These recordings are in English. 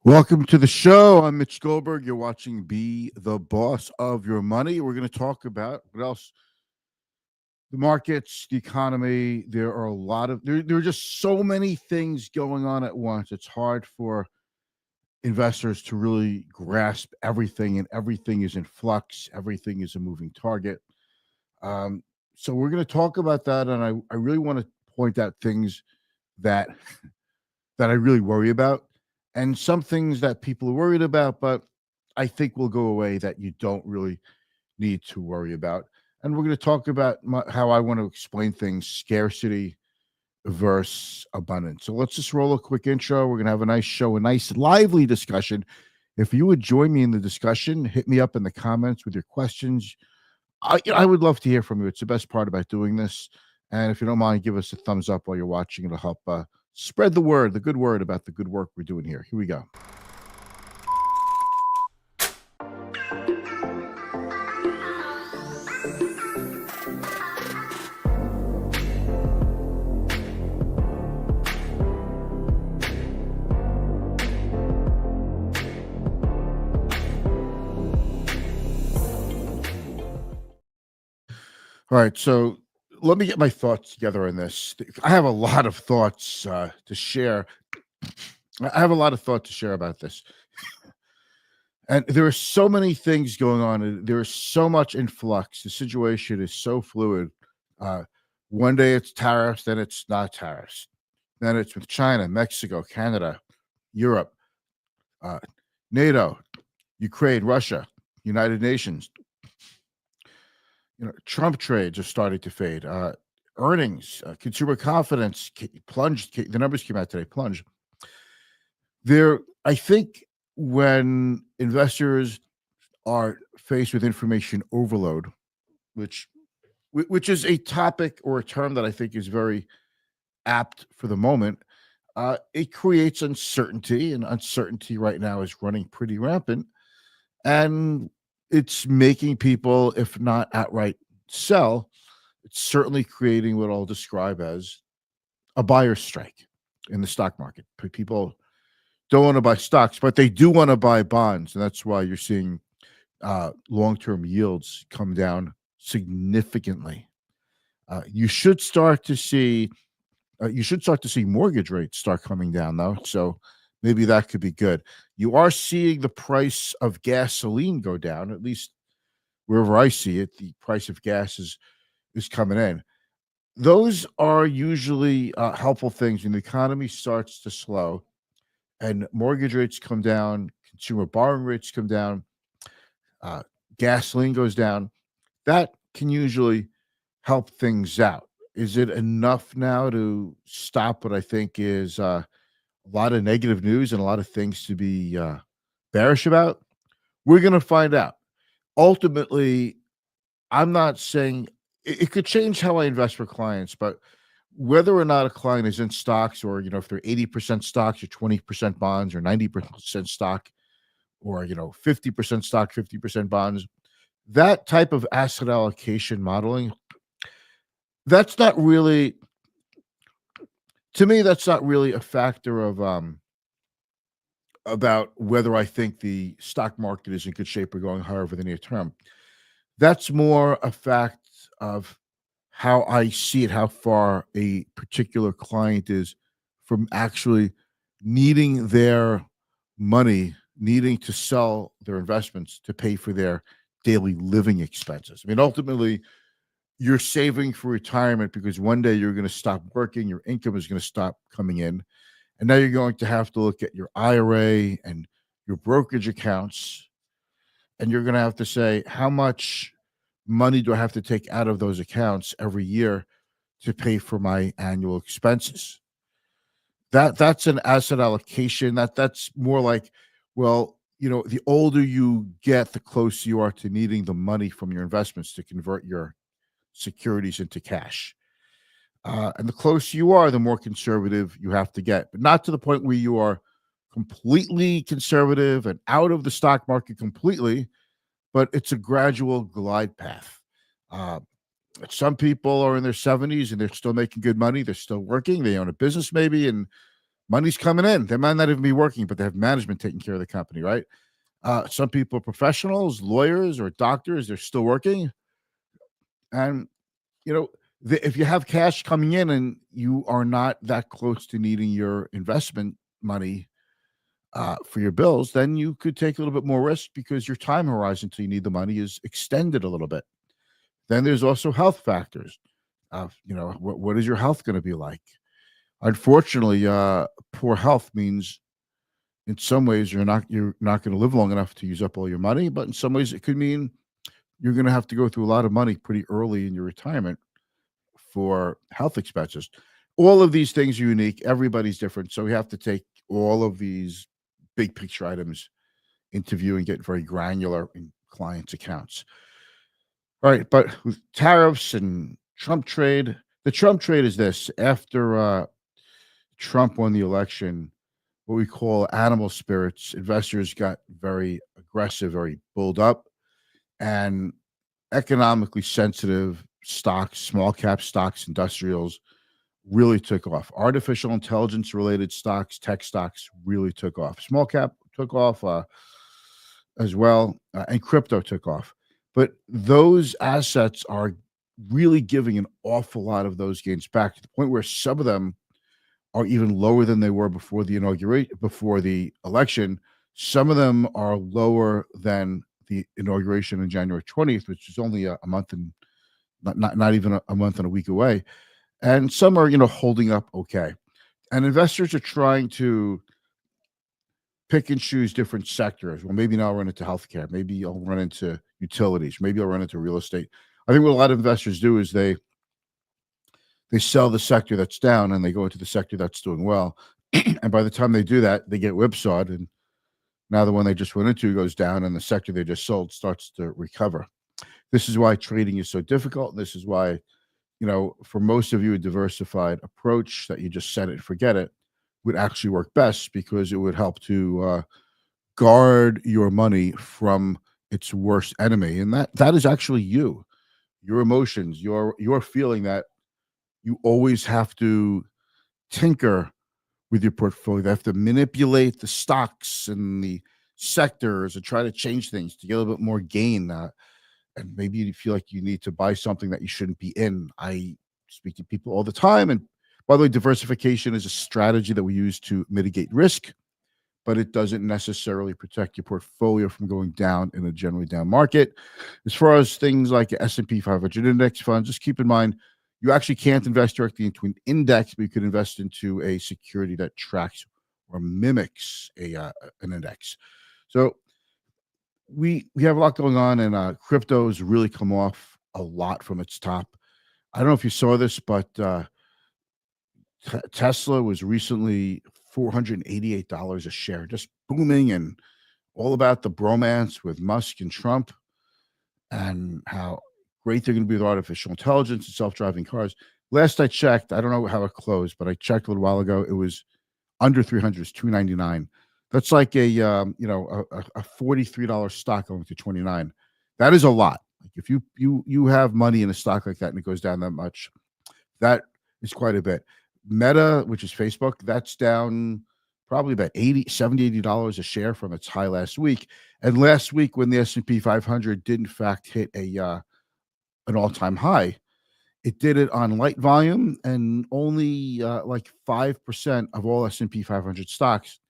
Welcome to the show. I'm Mitch Goldberg. You're watching Be the Boss of Your Money. We're going to talk about what else? The markets, the economy. There are there are just so many things going on at once. It's hard for investors to really grasp everything, and everything is in flux. Everything is a moving target. Um, so we're going to talk about that, and I really want to point out things that that I really worry about, and some things that people are worried about, but I think will go away that you don't really need to worry about. And we're going to talk about how I want to explain things: scarcity versus abundance. So let's just roll a quick intro. We're going to have a nice show, a nice lively discussion. If you would join me in the discussion, hit me up in the comments with your questions. I would love to hear from you. It's the best part about doing this. And if you don't mind, give us a thumbs up while you're watching. It'll help spread the word, the good word about the good work we're doing here. Here we go. All right, so let me get my thoughts together on this. I have a lot of thoughts to share. I have a lot of thought to share about this. And there are so many things going on. And there is so much in flux. The situation is so fluid. Uh, one day it's tariffs, then it's not tariffs. Then it's with China, Mexico, Canada, Europe, uh, NATO, Ukraine, Russia, United Nations. Trump trades are starting to fade. Earnings, consumer confidence plunged. The numbers came out today, plunged. I think when investors are faced with information overload, which which is a topic or a term that I think is very apt for the moment, it creates uncertainty, and uncertainty right now is running pretty rampant, and it's making people, if not outright sell, it's certainly creating what I'll describe as a buyer's strike in the stock market. People don't want to buy stocks, but they do want to buy bonds, and that's why you're seeing long-term yields come down significantly. You should start to see mortgage rates start coming down, though. So maybe that could be good. You are seeing the price of gasoline go down, at least wherever I see it. The price of gas is coming in. Those are usually helpful things when the economy starts to slow and mortgage rates come down, consumer borrowing rates come down, uh, gasoline goes down. That can usually help things out. Is it enough now to stop what I think is a lot of negative news and a lot of things to be bearish about? We're going to find out. Ultimately, I'm not saying it could change how I invest for clients, but whether or not a client is in stocks, or if they're 80% stocks or 20% bonds or 90% stock, or 50% stock, 50% bonds, that type of asset allocation modeling, that's not really, to me, that's not really a factor of about whether I think the stock market is in good shape or going higher over the near term. That's more a fact of how I see it, how far a particular client is from actually needing their money, needing to sell their investments to pay for their daily living expenses. I mean, ultimately, you're saving for retirement because one day you're going to stop working, your income is going to stop coming in, and now you're going to have to look at your IRA and your brokerage accounts, and you're going to have to say, how much money do I have to take out of those accounts every year to pay for my annual expenses? That's an asset allocation. That's more like, well, the older you get, the closer you are to needing the money from your investments to convert your securities into cash. And the closer you are, the more conservative you have to get, but not to the point where you are completely conservative and out of the stock market completely, but it's a gradual glide path. Uh, some people are in their 70s and they're still making good money. They're still working. They own a business maybe, and Money's coming in. They might not even be working, but they have management taking care of the company, right? Some people are professionals, lawyers, or doctors. They're still working, and you know, if you have cash coming in and you are not that close to needing your investment money for your bills, then you could take a little bit more risk because your time horizon till you need the money is extended a little bit. Then there's also health factors. What is your health going to be like? Unfortunately, poor health means in some ways you're not going to live long enough to use up all your money, but in some ways it could mean you're going to have to go through a lot of money pretty early in your retirement for health expenses. All of these things are unique. Everybody's different, so we have to take all of these big picture items into view and get very granular in clients' accounts. All right, but with tariffs and Trump trade, the Trump trade is this: after Trump won the election, what we call animal spirits, investors got very aggressive, very bulled up, and economically sensitive stocks, small cap stocks, industrials really took off. Artificial intelligence related stocks, tech stocks really took off. Small cap took off as well, and crypto took off. But those assets are really giving an awful lot of those gains back to the point where some of them are even lower than they were before the election. Some of them are lower than the inauguration on January 20th, which is only a month and not even a month and a week away. And some are, holding up okay. And investors are trying to pick and choose different sectors. Well, maybe now I'll run into healthcare. Maybe I'll run into utilities. Maybe I'll run into real estate. I think what a lot of investors do is they sell the sector that's down and they go into the sector that's doing well. And by the time they do that, they get whipsawed. And now the one they just went into goes down and the sector they just sold starts to recover. This is why trading is so difficult. This is why, for most of you, a diversified approach that you just set it and forget it would actually work best because it would help to guard your money from its worst enemy. And that is actually your emotions, your feeling that you always have to tinker with your portfolio. They have to manipulate the stocks and the sectors and try to change things to get a little bit more gain. And maybe you feel like you need to buy something that you shouldn't be in. I speak to people all the time. And by the way, diversification is a strategy that we use to mitigate risk, but it doesn't necessarily protect your portfolio from going down in a generally down market. As far as things like S&P 500 index funds, just keep in mind, you actually can't invest directly into an index, but you could invest into a security that tracks or mimics an index. So we have a lot going on, and crypto's really come off a lot from its top. I don't know if you saw this, but Tesla was recently $488 a share, just booming, and all about the bromance with Musk and Trump and how great they're going to be with artificial intelligence and self-driving cars. Last I checked, I don't know how it closed, but I checked a little while ago. It was under 300, it's 299. That's like a $43 stock going to 29. That is a lot. Like if you have money in a stock like that and it goes down that much, that is quite a bit. Meta, which is Facebook, that's down probably about 80, 70, $80 a share from its high last week. And last week when the S&P 500 did in fact hit an all-time high, it did it on light volume, and only like 5% of all S&P 500 stocks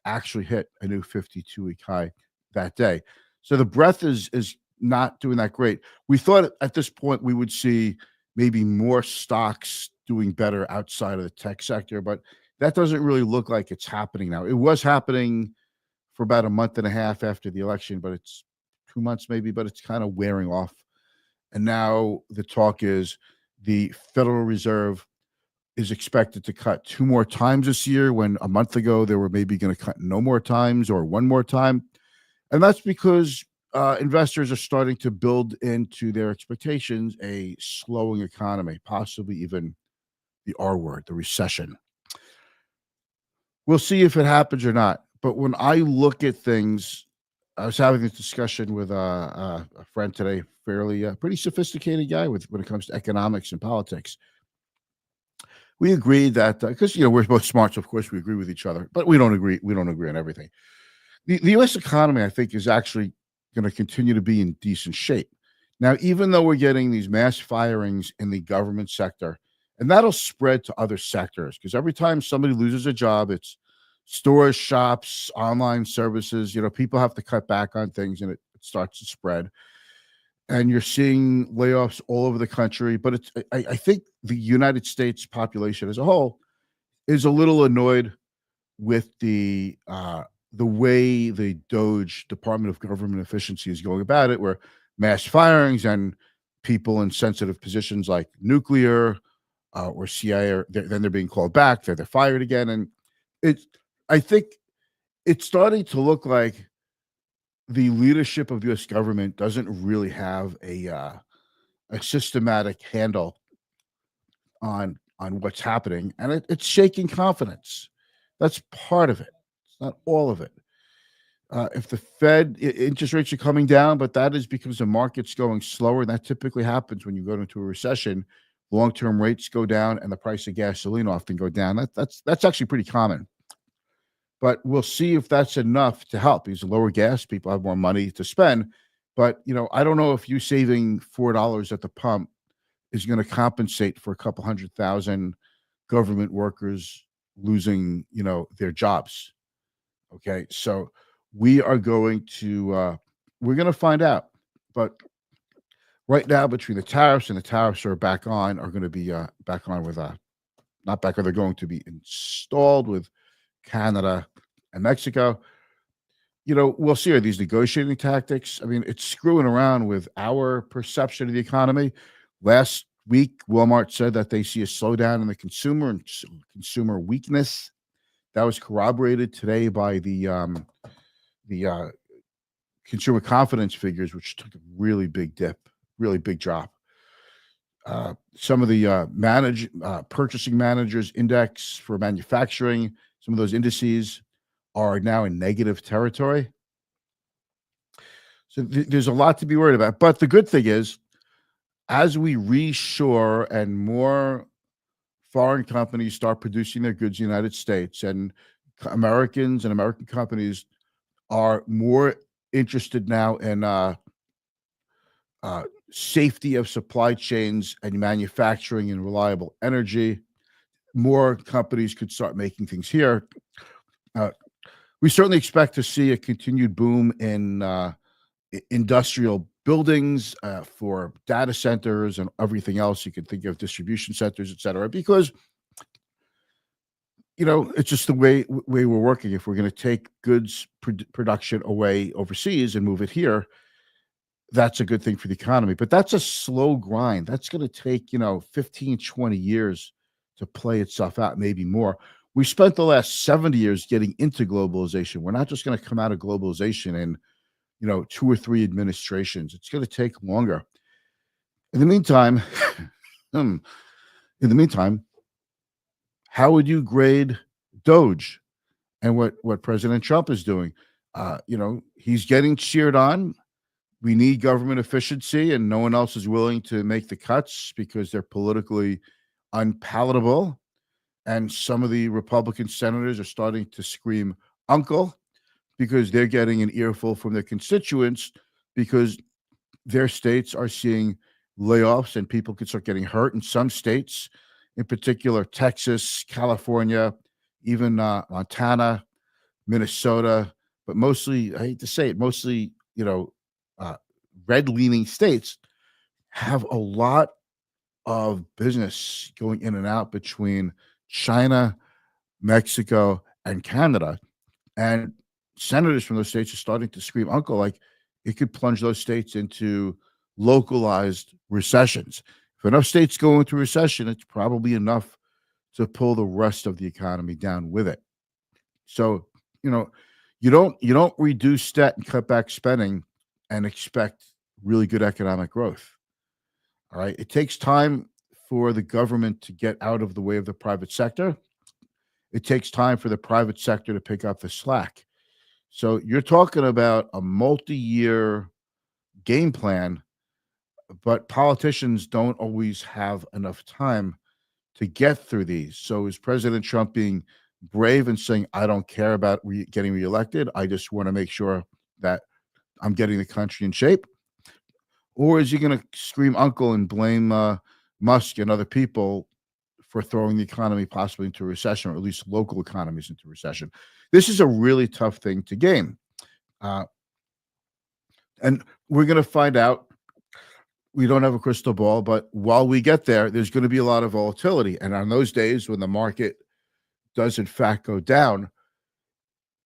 actually hit a new 52-week high that day. So the breadth is not doing that great. We thought at this point we would see maybe more stocks doing better outside of the tech sector, but that doesn't really look like it's happening now. It was happening for about a month and a half after the election, but it's 2 months maybe, but it's kind of wearing off. And now the talk is the Federal Reserve is expected to cut 2 more times this year when a month ago they were maybe going to cut no more times or 1 more time. And that's because investors are starting to build into their expectations a slowing economy, possibly even the R word, the recession. We'll see if it happens or not. But when I look at things, I was having this discussion with a friend today, fairly pretty sophisticated guy when it comes to economics and politics. we agreed that because we're both smart, so of course we agree with each other, but we don't agree. We don't agree on everything. The U.S. economy, I think, is actually going to continue to be in decent shape. Now, even though we're getting these mass firings in the government sector, and that'll spread to other sectors, because every time somebody loses a job, it's stores, shops, online services. People have to cut back on things, and it starts to spread. And you're seeing layoffs all over the country. But I think the United States population as a whole is a little annoyed with the way the Doge Department of Government Efficiency is going about it, where mass firings and people in sensitive positions like nuclear or CIA, then they're being called back, they're fired again, and it's. I think it's starting to look like the leadership of U.S. government doesn't really have a systematic handle on what's happening, and it's shaking confidence. That's part of it. It's not all of it. If the Fed interest rates are coming down, but that is because the market's going slower, and that typically happens when you go into a recession. Long-term rates go down, and the price of gasoline often go down. That's actually pretty common. But we'll see if that's enough to help. Because lower gas, people have more money to spend. But I don't know if you saving $4 at the pump is going to compensate for a couple 100,000 government workers losing, their jobs. Okay, so we are going to we're going to find out. But right now, between the tariffs and the tariffs are back on, are going to be back on with not back on. They're going to be installed with Canada and Mexico. We'll see, are these negotiating tactics. I mean, it's screwing around with our perception of the economy. Last week, Walmart said that they see a slowdown in the consumer and consumer weakness. That was corroborated today by the consumer confidence figures, which took a really big dip, really big drop. Some of the purchasing managers index for manufacturing, some of those indices are now in negative territory. So there's a lot to be worried about. But the good thing is, as we reshore and more foreign companies start producing their goods in the United States, and Americans and American companies are more interested now in safety of supply chains and manufacturing and reliable energy, more companies could start making things here. We certainly expect to see a continued boom in industrial buildings for data centers and everything else you could think of, distribution centers, et cetera, because it's just the way we're working. If we're going to take goods production away overseas and move it here, that's a good thing for the economy. But that's a slow grind. That's going to take 15, 20 years to play itself out, maybe more. We spent the last 70 years getting into globalization. We're not just going to come out of globalization in 2 or 3 administrations. It's going to take longer. In the meantime, how would you grade Doge and what President Trump is doing? He's getting cheered on. We need government efficiency, and no one else is willing to make the cuts because they're politically unpalatable. And some of the Republican senators are starting to scream uncle because they're getting an earful from their constituents, because their states are seeing layoffs and people could start getting hurt. In some states, in particular, Texas, California, even Montana, Minnesota, but mostly, I hate to say it, mostly, red-leaning states have a lot of business going in and out between China, Mexico, and Canada. And senators from those states are starting to scream uncle, like it could plunge those states into localized recessions. If enough states go into recession, it's probably enough to pull the rest of the economy down with it. So, you don't reduce debt and cut back spending and expect really good economic growth. All right. It takes time for the government to get out of the way of the private sector. It takes time for the private sector to pick up the slack. So you're talking about a multi-year game plan, but politicians don't always have enough time to get through these. So is President Trump being brave and saying, I don't care about getting reelected? I just want to make sure that I'm getting the country in shape? Or is he going to scream uncle and blame Musk and other people for throwing the economy possibly into recession, or at least local economies into recession? This is a really tough thing to game. Uh, and we're going to find out. We don't have a crystal ball, but while we get there, there's going to be a lot of volatility. And on those days when the market does in fact go down,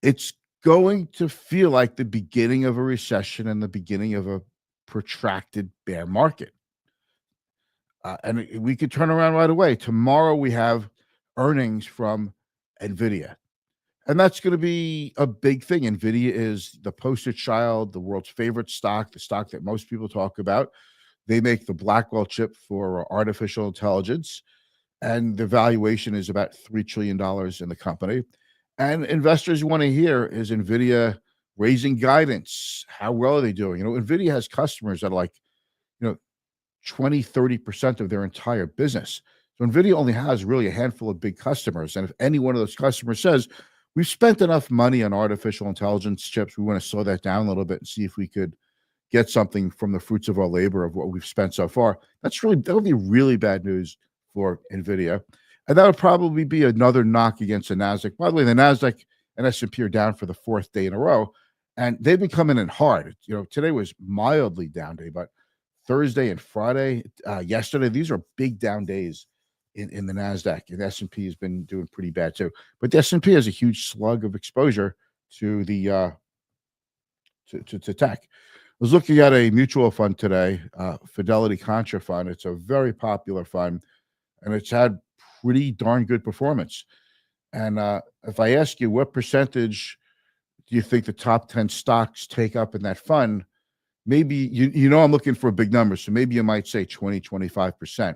it's going to feel like the beginning of a recession and the beginning of a protracted bear market. And we could turn around right away. Tomorrow we have earnings from NVIDIA. And that's going to be a big thing. NVIDIA is the poster child, the world's favorite stock, the stock that most people talk about. They make the Blackwell chip for artificial intelligence, and the valuation is about $3 trillion in the company. And investors want to hear, is NVIDIA raising guidance? How well are they doing? NVIDIA has customers that are like, you know, 20, 30% of their entire business. So NVIDIA only has really a handful of big customers. And if any one of those customers says, we've spent enough money on artificial intelligence chips, we want to slow that down a little bit and see if we could get something from the fruits of our labor of what we've spent so far, that would be really bad news for NVIDIA. And that would probably be another knock against the NASDAQ. By the way, the NASDAQ and S&P are down for the fourth day in a row, and they've been coming in hard. Today was mildly down day, but Thursday and Friday, yesterday, these are big down days in the NASDAQ, and the S&P has been doing pretty bad too. But the S&P has a huge slug of exposure to the to tech. I was looking at a mutual fund today, Fidelity Contra Fund. It's a very popular fund, and it's had pretty darn good performance. And if I ask you, what percentage do you think the top 10 stocks take up in that fund? Maybe, I'm looking for a big number, so maybe you might say 20, 25%.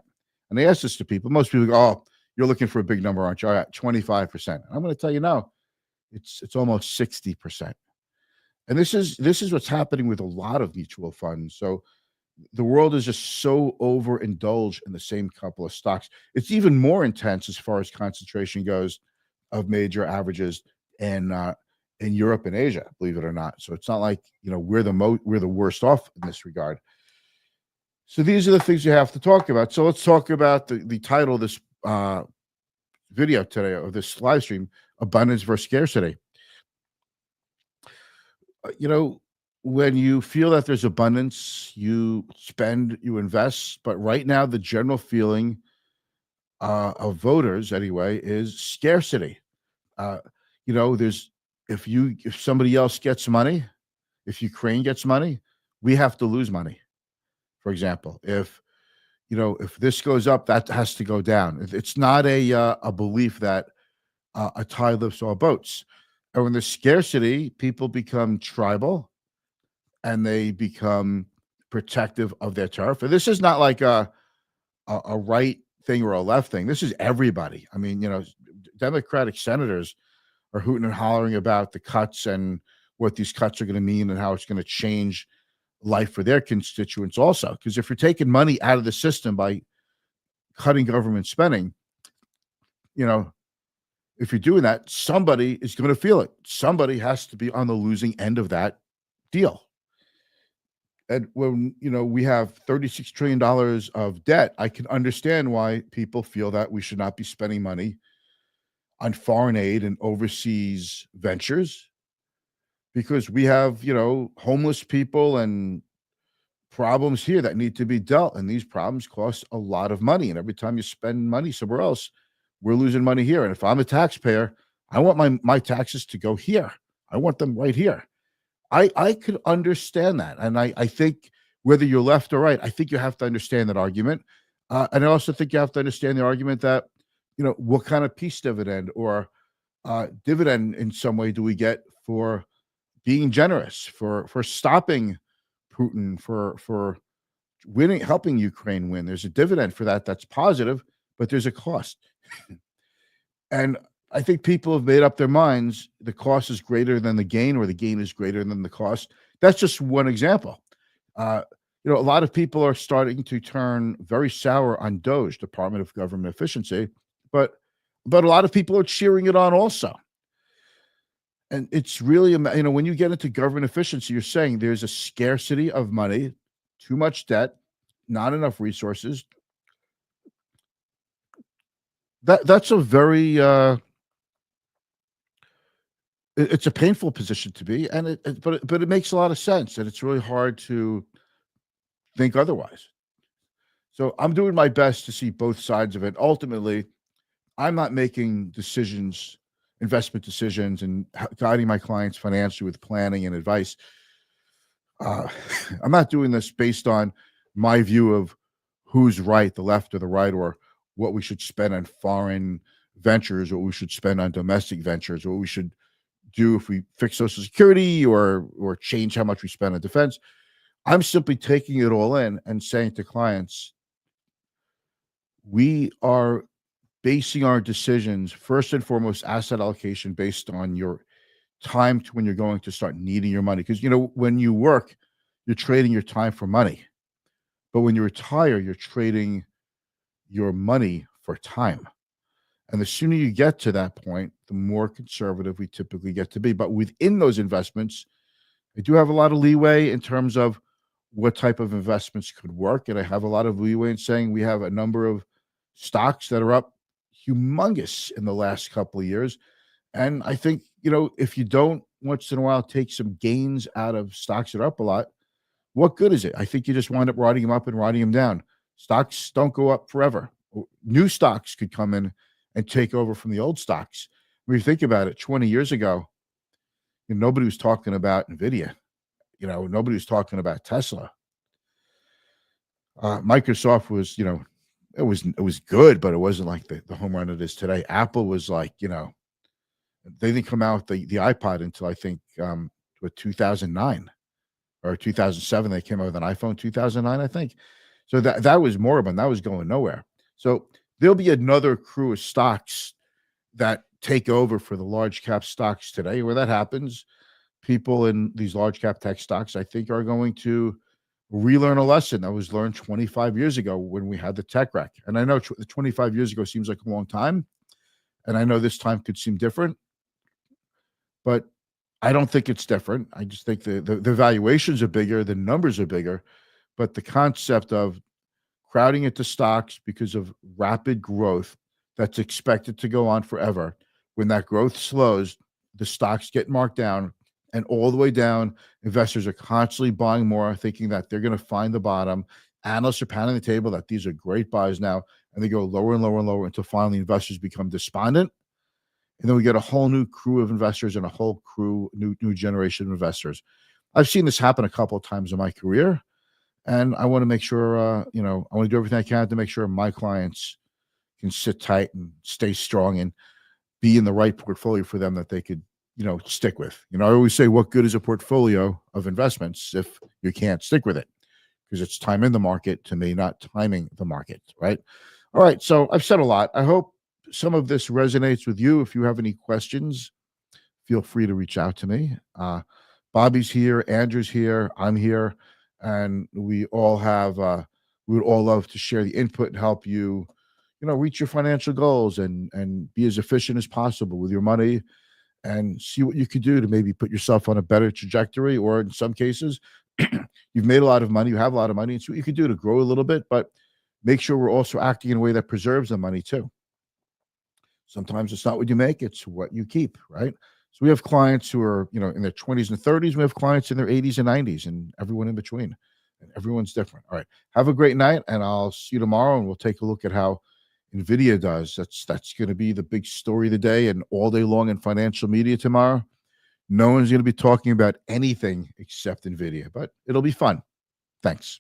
And I ask this to people. Most people go, oh, you're looking for a big number, aren't you? All right, 25%. I'm going to tell you now, it's almost 60%. And this is what's happening with a lot of mutual funds. So the world is just so overindulged in the same couple of stocks. It's even more intense as far as concentration goes of major averages in Europe and Asia, believe it or not. So it's not like we're the worst off in this regard. So these are the things you have to talk about. So let's talk about the title of this video today, of this live stream: Abundance versus Scarcity. When you feel that there's abundance, you spend, you invest. But right now, the general feeling of voters, anyway, is scarcity. There's if somebody else gets money, if Ukraine gets money, we have to lose money. For example, if this goes up, that has to go down. It's not a belief that a tide lifts all boats. And when there's scarcity, people become tribal and they become protective of their turf. And this is not like a right thing or a left thing. This is everybody. I mean, Democratic senators are hooting and hollering about the cuts and what these cuts are going to mean and how it's going to change life for their constituents also. Because if you're taking money out of the system by cutting government spending, if you're doing that, somebody is going to feel it. Somebody has to be on the losing end of that deal. And when, we have $36 trillion of debt, I can understand why people feel that we should not be spending money on foreign aid and overseas ventures, because we have, homeless people and problems here that need to be dealt. And these problems cost a lot of money. And every time you spend money somewhere else, we're losing money here. And if I'm a taxpayer, I want my taxes to go here. I want them right here. I could understand that. And I think whether you're left or right, I think you have to understand that argument. And I also think you have to understand the argument that, what kind of peace dividend or dividend in some way do we get for being generous, for stopping Putin, for winning, helping Ukraine win. There's a dividend for that that's positive, but there's a cost. And I think people have made up their minds. The cost is greater than the gain, or the gain is greater than the cost. That's just one example. A lot of people are starting to turn very sour on Doge, Department of Government Efficiency, but a lot of people are cheering it on also. And it's really, when you get into government efficiency, you're saying there's a scarcity of money, too much debt, not enough resources. That's a very it's a painful position to be, and but it makes a lot of sense, and it's really hard to think otherwise. So I'm doing my best to see both sides of it. Ultimately, I'm not making decisions, investment decisions, and guiding my clients financially with planning and advice. Uh, I'm not doing this based on my view of who's right, the left or the right, or what we should spend on foreign ventures, or what we should spend on domestic ventures, or what we should do if we fix Social Security or change how much we spend on defense. I'm simply taking it all in and saying to clients, we are basing our decisions first and foremost asset allocation based on your time to when you're going to start needing your money. Because when you work, you're trading your time for money. But when you retire, you're trading your money for time. And the sooner you get to that point, the more conservative we typically get to be. But within those investments, I do have a lot of leeway in terms of what type of investments could work. And I have a lot of leeway in saying we have a number of stocks that are up humongous in the last couple of years. And I think, if you don't once in a while take some gains out of stocks that are up a lot, what good is it? I think you just wind up writing them up and writing them down. Stocks don't go up forever. New stocks could come in and take over from the old stocks. When you think about it, 20 years ago, nobody was talking about Nvidia. Nobody was talking about Tesla. Microsoft was, it was good, but it wasn't like the home run it is today. Apple was like, they didn't come out with the iPod until I think 2009 or 2007. They came out with an iPhone 2009, I think. So that was moribund. That was going nowhere. So there'll be another crew of stocks that take over for the large cap stocks today. Where that happens, people in these large cap tech stocks, I think, are going to relearn a lesson that was learned 25 years ago when we had the tech wreck. And I know 25 years ago seems like a long time, and I know this time could seem different, but I don't think it's different. I just think the valuations are bigger, the numbers are bigger, but the concept of crowding into stocks because of rapid growth that's expected to go on forever. When that growth slows, the stocks get marked down, and all the way down, investors are constantly buying more, thinking that they're going to find the bottom. Analysts are pounding the table that these are great buys now, and they go lower and lower and lower until finally investors become despondent. And then we get a whole new crew of investors and a whole new generation of investors. I've seen this happen a couple of times in my career, and I want to make sure, I want to do everything I can to make sure my clients can sit tight and stay strong and be in the right portfolio for them that they could, stick with. I always say, what good is a portfolio of investments if you can't stick with it? Because it's time in the market to me, not timing the market, right? All right, so I've said a lot. I hope some of this resonates with you. If you have any questions, feel free to reach out to me. Bobby's here, Andrew's here, I'm here, and we all have. We would all love to share the input and help you, reach your financial goals and be as efficient as possible with your money, and see what you could do to maybe put yourself on a better trajectory, or in some cases, you've made a lot of money, you have a lot of money, and see what you could do to grow a little bit, but make sure we're also acting in a way that preserves the money too. Sometimes it's not what you make, it's what you keep, right? So we have clients who are, in their 20s and 30s. We have clients in their 80s and 90s and everyone in between. And everyone's different. All right. Have a great night, and I'll see you tomorrow, and we'll take a look at how Nvidia does. That's going to be the big story of the day and all day long in financial media tomorrow. No one's going to be talking about anything except Nvidia, but it'll be fun. Thanks.